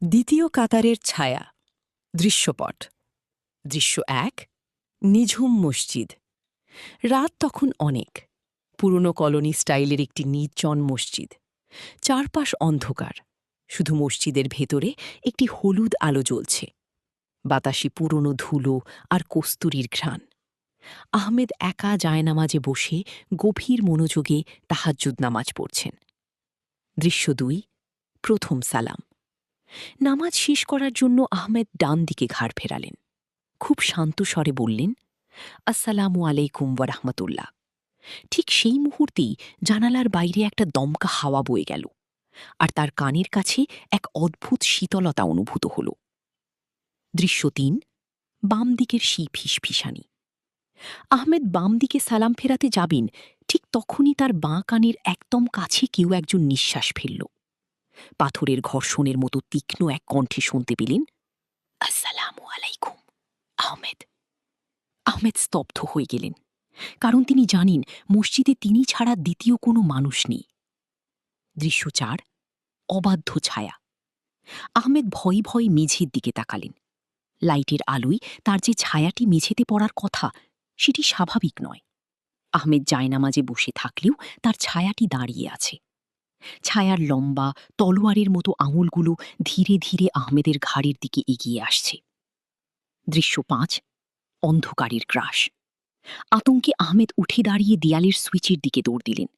দ্বিতীয় কাতারের ছায়া। দৃশ্যপট। দৃশ্য ১। নিঝুম মসজিদ। রাত তখন অনেক। পুরনো কলোনি স্টাইলের একটি নির্জন মসজিদ। চারপাশ অন্ধকার, শুধু মসজিদের ভেতরে একটি হলুদ আলো জ্বলছে। বাতাসে পুরনো ধুলো আর কস্তুরীর ঘ্রাণ। আহমেদ একা জায়নামাজে বসে গভীর মনোযোগে তাহাজ্জুদ নামাজ পড়ছেন। দৃশ্য ২। প্রথম সালাম। নামাজ শেষ করার জন্য আহমেদ ডান দিকে ঘাড় ফেরালেন। খুব শান্ত স্বরে বললেন, আসসালামু আলাইকুম ওয়া রাহমাতুল্লাহ। ঠিক সেই মুহূর্তেই জানালার বাইরে একটা দমকা হাওয়া বয়ে গেল, আর তার কানের কাছে এক অদ্ভুত শীতলতা অনুভূত হল। দৃশ্য ৩। বাম দিকের সেই ফিসফিসানি। আহমেদ বাম দিকে সালাম ফেরাতে যাবেন, ঠিক তখনই তার বাঁ কানের একদম কাছে কেউ একজন নিঃশ্বাস ফেলল। পাথরের ঘর্ষণের মতো তীক্ষ্ণ এক কণ্ঠে শুনতে পেলেন, আসসালামু আলাইকুম আহমেদ। আহমেদ স্তব্ধ হয়ে গেলেন, কারণ তিনি জানেন মসজিদে তিনি ছাড়া দ্বিতীয় কোনো মানুষ নেই। দৃশ্য ৪। অবাধ্য ছায়া। আহমেদ ভয়ে ভয়ে মেঝের দিকে তাকালেন। লাইটের আলোয় তার যে ছায়াটি মেঝেতে পড়ার কথা, সেটি স্বাভাবিক নয়। আহমেদ জায়নামাজে বসে থাকলেও তার ছায়াটি দাঁড়িয়ে আছে। ছায়ার লম্বা তলোয়ারের মতো আঙুলগুলো ধীরে ধীরে আহমেদের ঘাড়ের দিকে এগিয়ে আসছে। দৃশ্য ৫। অন্ধকারের গ্রাস। আতঙ্কে আহমেদ উঠে দাঁড়িয়ে দেয়ালের সুইচের দিকে দৌড় দিলেন।